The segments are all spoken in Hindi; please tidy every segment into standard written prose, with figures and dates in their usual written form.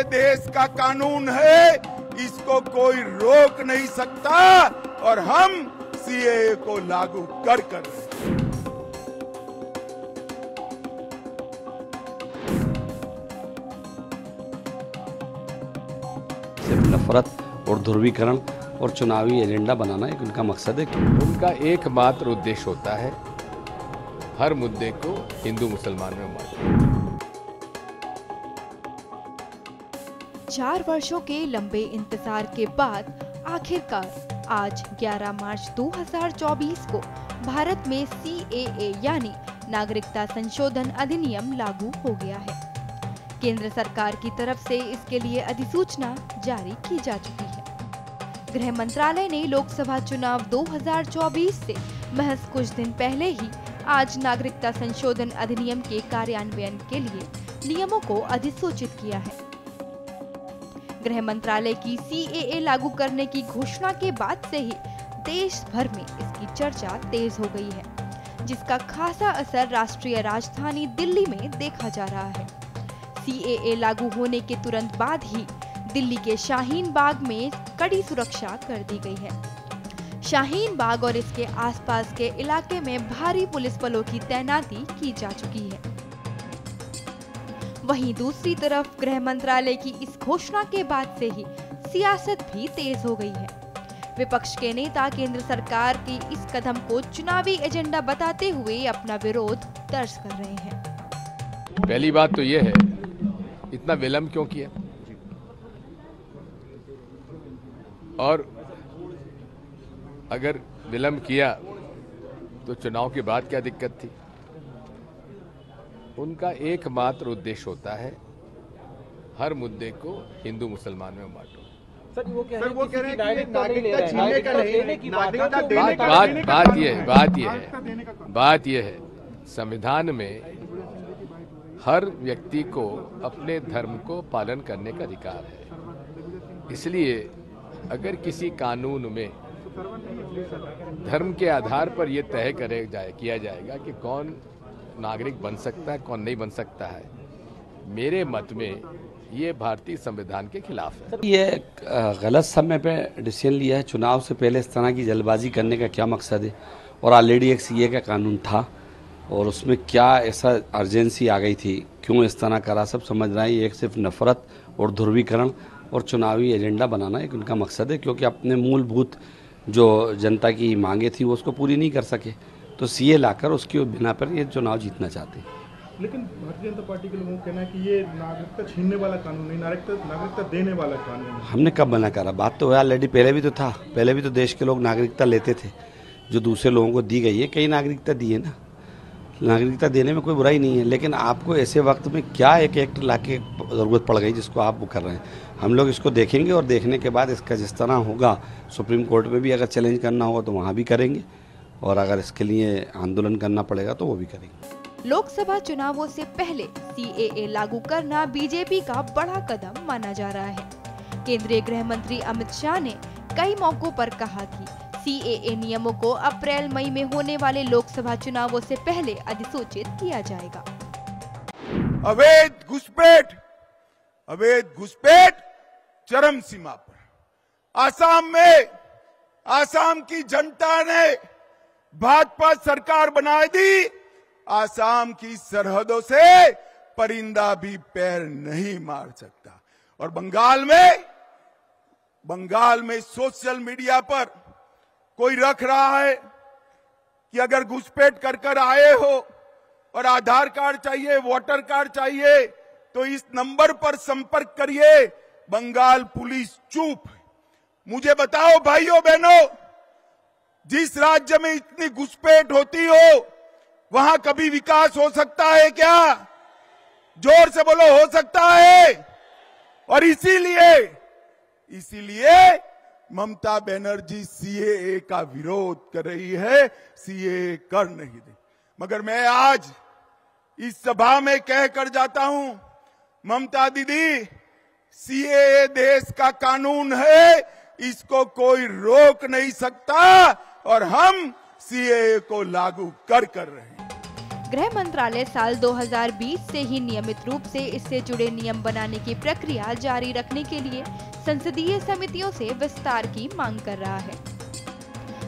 सीएए देश का कानून है, इसको कोई रोक नहीं सकता और हम सीएए को लागू कर रहे हैं। सिर्फ नफरत और ध्रुवीकरण और चुनावी एजेंडा बनाना एक उनका मकसद है। उनका एकमात्र उद्देश्य होता है हर मुद्दे को हिंदू मुसलमान में बांटना। 4 वर्षों के लंबे इंतजार के बाद आखिरकार आज 11 मार्च 2024 को भारत में सीएए यानी नागरिकता संशोधन अधिनियम लागू हो गया है। केंद्र सरकार की तरफ से इसके लिए अधिसूचना जारी की जा चुकी है। गृह मंत्रालय ने लोकसभा चुनाव 2024 से महज कुछ दिन पहले ही आज नागरिकता संशोधन अधिनियम के कार्यान्वयन के लिए नियमों को अधिसूचित किया है। गृह मंत्रालय की सीएए लागू करने की घोषणा के बाद से ही देश भर में इसकी चर्चा तेज हो गई है, जिसका खासा असर राष्ट्रीय राजधानी दिल्ली में देखा जा रहा है। सीएए लागू होने के तुरंत बाद ही दिल्ली के शाहीन बाग में कड़ी सुरक्षा कर दी गई है। शाहीन बाग और इसके आसपास के इलाके में भारी पुलिस बलों की तैनाती की जा चुकी है। वहीं दूसरी तरफ गृह मंत्रालय की इस घोषणा के बाद से ही सियासत भी तेज हो गई है। विपक्ष के नेता केंद्र सरकार की इस कदम को चुनावी एजेंडा बताते हुए अपना विरोध दर्ज कर रहे हैं। पहली बात तो यह है, इतना विलंब क्यों किया और अगर विलंब किया तो चुनाव के बाद क्या दिक्कत थी। उनका एकमात्र उद्देश्य होता है हर मुद्दे को हिंदू मुसलमान में बांटो। सर वो कह रहे हैं कि नागरिकता छीनने का नहीं, नागरिकता देने का बात यह है संविधान में हर व्यक्ति को अपने धर्म को पालन करने का अधिकार है। इसलिए अगर किसी कानून में धर्म के आधार पर यह तय किया जाएगा कि कौन नागरिक बन सकता है, कौन नहीं बन सकता है, मेरे मत में ये भारतीय संविधान के खिलाफ है। ये गलत समय पे डिसीजन लिया है। चुनाव से पहले इस तरह की जल्दबाजी करने का क्या मकसद है? और ऑलरेडी एक सीए का कानून था और उसमें क्या ऐसा अर्जेंसी आ गई थी, क्यों इस तरह करा, सब समझ रहे हैं। ये एक सिर्फ नफरत और ध्रुवीकरण और चुनावी एजेंडा बनाना एक उनका मकसद है, क्योंकि अपने मूलभूत जो जनता की मांगे थी वो उसको पूरी नहीं कर सके, तो सीए लाकर उसकी बिना पर ये चुनाव जीतना चाहते हैं। लेकिन भारतीय जनता पार्टी के लोगों का कहना है कि ये नागरिकता छीनने वाला कानून नहीं, नागरिकता देने वाला कानून है। हमने कब मना करा? बात तो ऑलरेडी पहले भी तो था। पहले भी तो देश के लोग नागरिकता लेते थे जो दूसरे लोगों को दी गई है। कई नागरिकता दी है ना, नागरिकता देने में कोई बुराई नहीं है, लेकिन आपको ऐसे वक्त में क्या एक एक्ट लाके ज़रूरत पड़ गई जिसको आप वो कर रहे हैं। हम लोग इसको देखेंगे और देखने के बाद इसका जिस तरह होगा सुप्रीम कोर्ट में भी अगर चैलेंज करना होगा तो वहाँ भी करेंगे, और अगर इसके लिए आंदोलन करना पड़ेगा तो वो भी करेंगे। लोकसभा चुनावों से पहले सीएए लागू करना बीजेपी का बड़ा कदम माना जा रहा है। केंद्रीय गृह मंत्री अमित शाह ने कई मौकों पर कहा कि सीएए नियमों को अप्रैल मई में होने वाले लोकसभा चुनावों से पहले अधिसूचित किया जाएगा। अवैध घुसपैठ चरम सीमा पर। आसाम की जनता ने भाजपा सरकार बना दी। आसाम की सरहदों से परिंदा भी पैर नहीं मार सकता। और बंगाल में सोशल मीडिया पर कोई रख रहा है कि अगर घुसपैठ कर आए हो और आधार कार्ड चाहिए, वोटर कार्ड चाहिए, तो इस नंबर पर संपर्क करिए। बंगाल पुलिस चुप। मुझे बताओ भाइयों बहनों, जिस राज्य में इतनी घुसपैठ होती हो वहां कभी विकास हो सकता है क्या? जोर से बोलो, हो सकता है? और इसीलिए ममता बनर्जी सीएए का विरोध कर रही है, सीएए कर नहीं दे। मगर मैं आज इस सभा में कहकर जाता हूं, ममता दीदी, सीएए देश का कानून है, इसको कोई रोक नहीं सकता और हम सीएए को लागू कर रहे हैं। गृह मंत्रालय साल 2020 से ही नियमित रूप से इससे जुड़े नियम बनाने की प्रक्रिया जारी रखने के लिए संसदीय समितियों से विस्तार की मांग कर रहा है।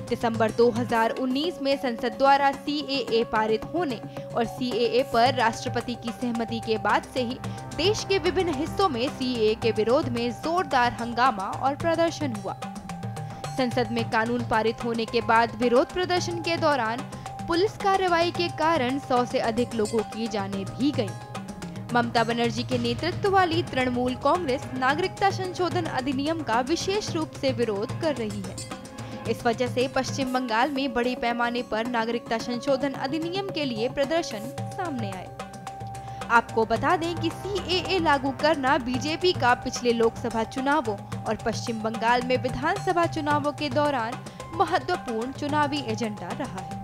दिसंबर 2019 में संसद द्वारा CAA पारित होने और CAA पर राष्ट्रपति की सहमति के बाद से ही देश के विभिन्न हिस्सों में CAA के विरोध में जोरदार हंगामा और प्रदर्शन हुआ। संसद में कानून पारित होने के बाद विरोध प्रदर्शन के दौरान पुलिस कार्रवाई के कारण 100 से अधिक लोगों की जानें भी गईं। ममता बनर्जी के नेतृत्व वाली तृणमूल कांग्रेस नागरिकता संशोधन अधिनियम का विशेष रूप से विरोध कर रही है। इस वजह से पश्चिम बंगाल में बड़े पैमाने पर नागरिकता संशोधन अधिनियम के लिए प्रदर्शन सामने आए। आपको बता दें कि CAA लागू करना बीजेपी का पिछले लोकसभा चुनावों और पश्चिम बंगाल में विधानसभा चुनावों के दौरान महत्वपूर्ण चुनावी एजेंडा रहा है।